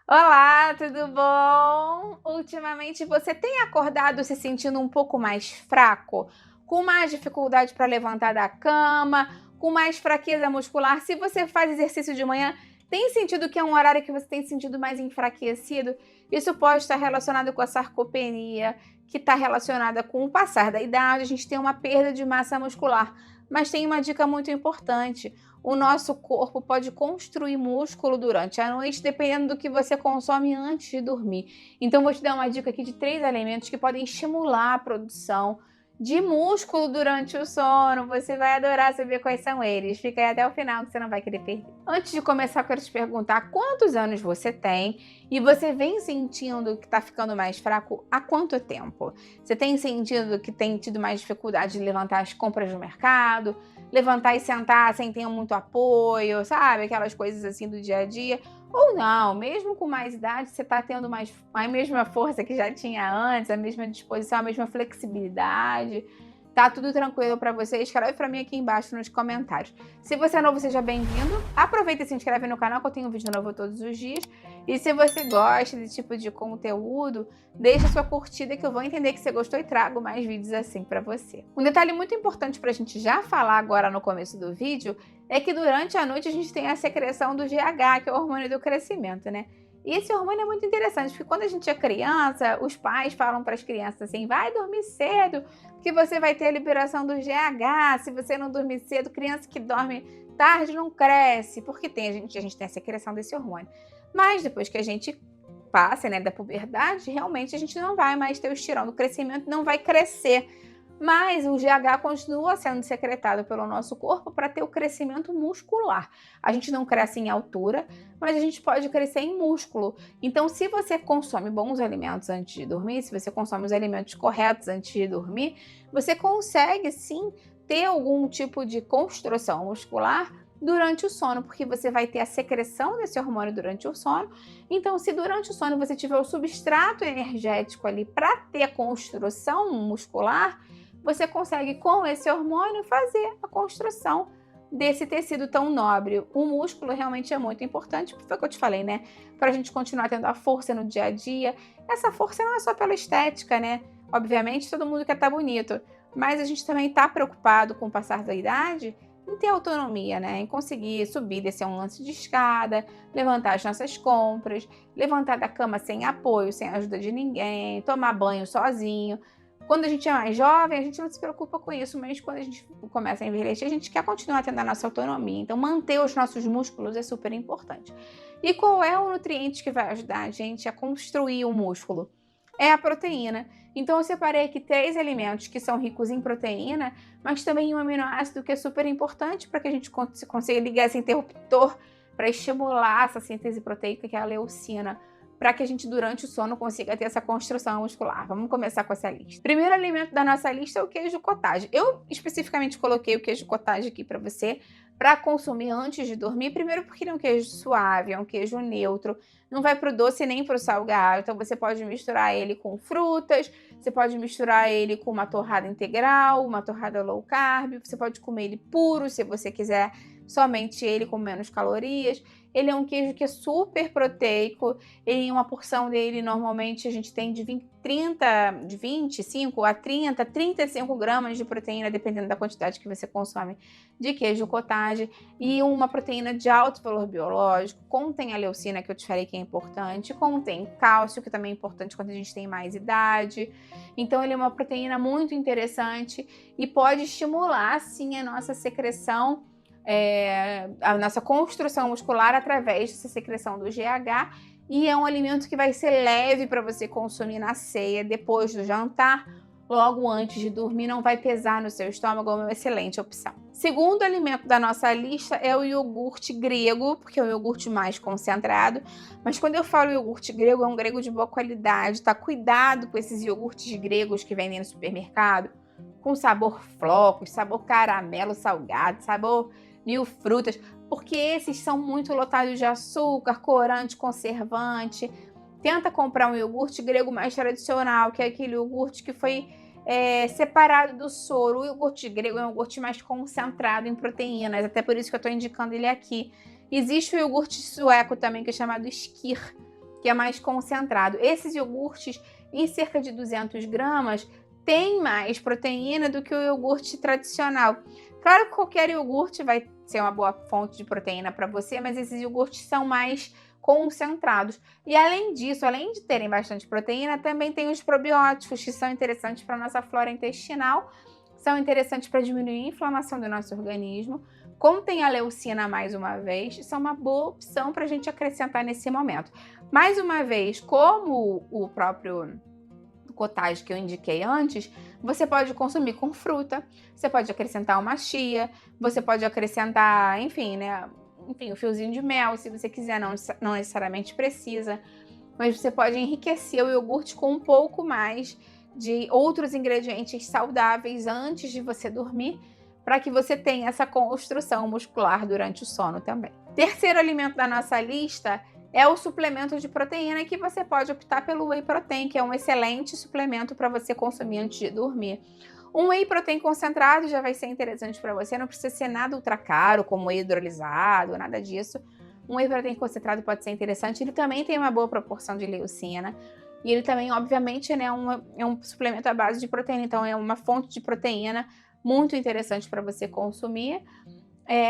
Olá, tudo bom? Ultimamente você tem acordado se sentindo um pouco mais fraco? Com mais dificuldade para levantar da cama? Com mais fraqueza muscular? Se você faz exercício de manhã, tem sentido que é um horário que você tem se sentido mais enfraquecido? Isso pode estar relacionado com a sarcopenia, que está relacionada com o passar da idade, a gente tem uma perda de massa muscular. Mas tem uma dica muito importante: o nosso corpo pode construir músculo durante a noite, dependendo do que você consome antes de dormir. Então, vou te dar uma dica aqui de 3 alimentos que podem estimular a produção de músculo durante o sono. Você vai adorar saber quais são eles. Fica aí até o final que você não vai querer perder. Antes de começar, eu quero te perguntar quantos anos você tem e você vem sentindo que está ficando mais fraco há quanto tempo? Você tem sentido que tem tido mais dificuldade de levantar as compras no mercado, levantar e sentar sem ter muito apoio, sabe? Aquelas coisas assim do dia a dia. Ou não, mesmo com mais idade, você está tendo a mesma força que já tinha antes, a mesma disposição, a mesma flexibilidade. Tá tudo tranquilo para você? Escreve para mim aqui embaixo nos comentários. Se você é novo, seja bem-vindo. Aproveita e se inscreve no canal que eu tenho vídeo novo todos os dias. E se você gosta desse tipo de conteúdo, deixa sua curtida que eu vou entender que você gostou e trago mais vídeos assim para você. Um detalhe muito importante para a gente já falar agora no começo do vídeo é que durante a noite a gente tem a secreção do GH, que é o hormônio do crescimento, né? E esse hormônio é muito interessante, porque quando a gente é criança, os pais falam para as crianças assim: vai dormir cedo, que você vai ter a liberação do GH. Se você não dormir cedo, criança que dorme tarde não cresce, porque a gente tem a secreção desse hormônio. Mas depois que a gente passa, né, da puberdade, realmente a gente não vai mais ter o estirão do crescimento, não vai crescer. Mas o GH continua sendo secretado pelo nosso corpo para ter o crescimento muscular. A gente não cresce em altura, mas a gente pode crescer em músculo. Então, se você consome bons alimentos antes de dormir, se você consome os alimentos corretos antes de dormir, você consegue sim ter algum tipo de construção muscular durante o sono, porque você vai ter a secreção desse hormônio durante o sono. Então, se durante o sono você tiver o substrato energético ali para ter a construção muscular, você consegue, com esse hormônio, fazer a construção desse tecido tão nobre. O músculo realmente é muito importante, foi o que eu te falei, né? Para a gente continuar tendo a força no dia a dia. Essa força não é só pela estética, né? Obviamente, todo mundo quer estar bonito, mas a gente também está preocupado com o passar da idade em ter autonomia, né? Em conseguir subir, descer um lance de escada, levantar as nossas compras, levantar da cama sem apoio, sem ajuda de ninguém, tomar banho sozinho. Quando a gente é mais jovem, a gente não se preocupa com isso, mas quando a gente começa a envelhecer, a gente quer continuar tendo a nossa autonomia. Então, manter os nossos músculos é super importante. E qual é o nutriente que vai ajudar a gente a construir o músculo? É a proteína. Então, eu separei aqui 3 alimentos que são ricos em proteína, mas também em um aminoácido que é super importante para que a gente consiga ligar esse interruptor para estimular essa síntese proteica, que é a leucina, para que a gente, durante o sono, consiga ter essa construção muscular. Vamos começar com essa lista. Primeiro alimento da nossa lista é o queijo cottage. Eu especificamente coloquei o queijo cottage aqui para você, para consumir antes de dormir. Primeiro porque ele é um queijo suave, é um queijo neutro, não vai para o doce nem para o salgado. Então você pode misturar ele com frutas, você pode misturar ele com uma torrada integral, uma torrada low carb, você pode comer ele puro se você quiser somente ele com menos calorias. Ele é um queijo que é super proteico. Em uma porção dele, normalmente a gente tem de 25 a 35 gramas de proteína, dependendo da quantidade que você consome de queijo cottage. E uma proteína de alto valor biológico. Contém a leucina, que eu te falei que é importante. Contém cálcio, que também é importante quando a gente tem mais idade. Então, ele é uma proteína muito interessante e pode estimular, sim, a nossa secreção, a nossa construção muscular através dessa secreção do GH, e é um alimento que vai ser leve para você consumir na ceia, depois do jantar, logo antes de dormir, não vai pesar no seu estômago, é uma excelente opção. Segundo alimento da nossa lista é o iogurte grego, porque é o iogurte mais concentrado, mas quando eu falo iogurte grego, é um grego de boa qualidade, tá? Cuidado com esses iogurtes gregos que vendem no supermercado, com sabor flocos, sabor caramelo salgado, sabor mil frutas, porque esses são muito lotados de açúcar, corante, conservante. Tenta comprar um iogurte grego mais tradicional, que é aquele iogurte que foi separado do soro. O iogurte grego é um iogurte mais concentrado em proteínas, até por isso que eu estou indicando ele aqui. Existe o iogurte sueco também, que é chamado Skyr, que é mais concentrado. Esses iogurtes, em cerca de 200 gramas, tem mais proteína do que o iogurte tradicional. Claro que qualquer iogurte vai ser uma boa fonte de proteína para você, mas esses iogurtes são mais concentrados. E além disso, além de terem bastante proteína, também tem os probióticos, que são interessantes para a nossa flora intestinal, são interessantes para diminuir a inflamação do nosso organismo. Contém a leucina mais uma vez, são uma boa opção para a gente acrescentar nesse momento. Mais uma vez, como o próprio cottage que eu indiquei antes, você pode consumir com fruta, você pode acrescentar uma chia, você pode acrescentar, enfim, um fiozinho de mel, se você quiser, não necessariamente precisa, mas você pode enriquecer o iogurte com um pouco mais de outros ingredientes saudáveis antes de você dormir, para que você tenha essa construção muscular durante o sono também. Terceiro alimento da nossa lista é o suplemento de proteína, que você pode optar pelo Whey Protein, que é um excelente suplemento para você consumir antes de dormir. Um Whey Protein concentrado já vai ser interessante para você, não precisa ser nada ultra caro, como Whey hidrolisado, nada disso. Um Whey Protein concentrado pode ser interessante, ele também tem uma boa proporção de leucina, e ele também, obviamente, né, é um suplemento à base de proteína, então é uma fonte de proteína muito interessante para você consumir.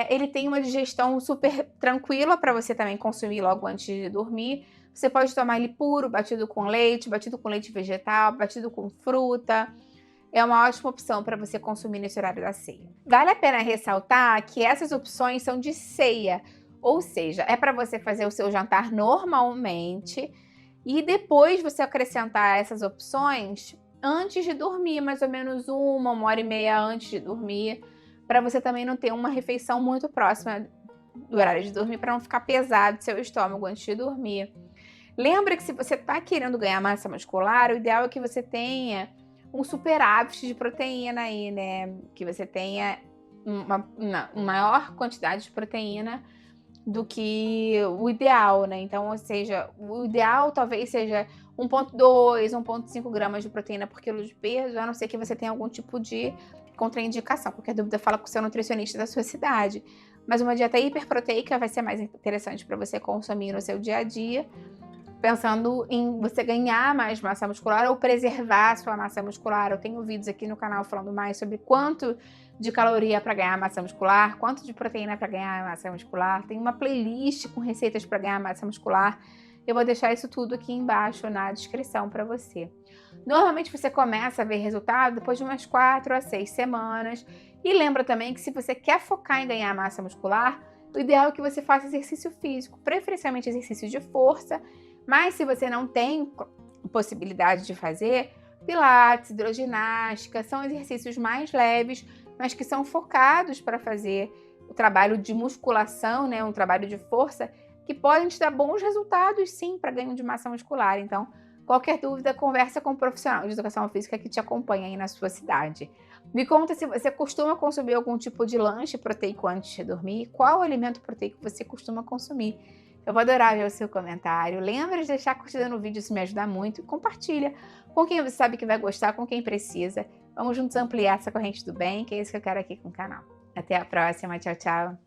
Ele tem uma digestão super tranquila para você também consumir logo antes de dormir. Você pode tomar ele puro, batido com leite vegetal, batido com fruta. É uma ótima opção para você consumir nesse horário da ceia. Vale a pena ressaltar que essas opções são de ceia, ou seja, é para você fazer o seu jantar normalmente e depois você acrescentar essas opções antes de dormir, mais ou menos uma hora e meia antes de dormir, para você também não ter uma refeição muito próxima do horário de dormir, para não ficar pesado seu estômago antes de dormir. Lembra que se você está querendo ganhar massa muscular, o ideal é que você tenha um superávit de proteína aí, né? Que você tenha uma maior quantidade de proteína do que o ideal, né? Então, ou seja, o ideal talvez seja 1,2, 1,5 gramas de proteína por quilo de peso, a não ser que você tenha algum tipo de contraindicação. Qualquer dúvida, fala com o seu nutricionista da sua cidade. Mas uma dieta hiperproteica vai ser mais interessante para você consumir no seu dia a dia, pensando em você ganhar mais massa muscular ou preservar a sua massa muscular. Eu tenho vídeos aqui no canal falando mais sobre quanto de caloria para ganhar massa muscular, quanto de proteína para ganhar massa muscular. Tem uma playlist com receitas para ganhar massa muscular. Eu vou deixar isso tudo aqui embaixo na descrição para você. Normalmente você começa a ver resultado depois de umas 4 a 6 semanas. E lembra também que se você quer focar em ganhar massa muscular, o ideal é que você faça exercício físico, preferencialmente exercício de força. Mas se você não tem possibilidade de fazer, pilates, hidroginástica, são exercícios mais leves, mas que são focados para fazer o trabalho de musculação, né, um trabalho de força, que podem te dar bons resultados, sim, para ganho de massa muscular. Então, qualquer dúvida, conversa com um profissional de educação física que te acompanha aí na sua cidade. Me conta se você costuma consumir algum tipo de lanche proteico antes de dormir, qual alimento proteico você costuma consumir. Eu vou adorar ver o seu comentário. Lembra de deixar curtida no vídeo, isso me ajuda muito. E compartilha com quem você sabe que vai gostar, com quem precisa. Vamos juntos ampliar essa corrente do bem, que é isso que eu quero aqui com o canal. Até a próxima. Tchau, tchau.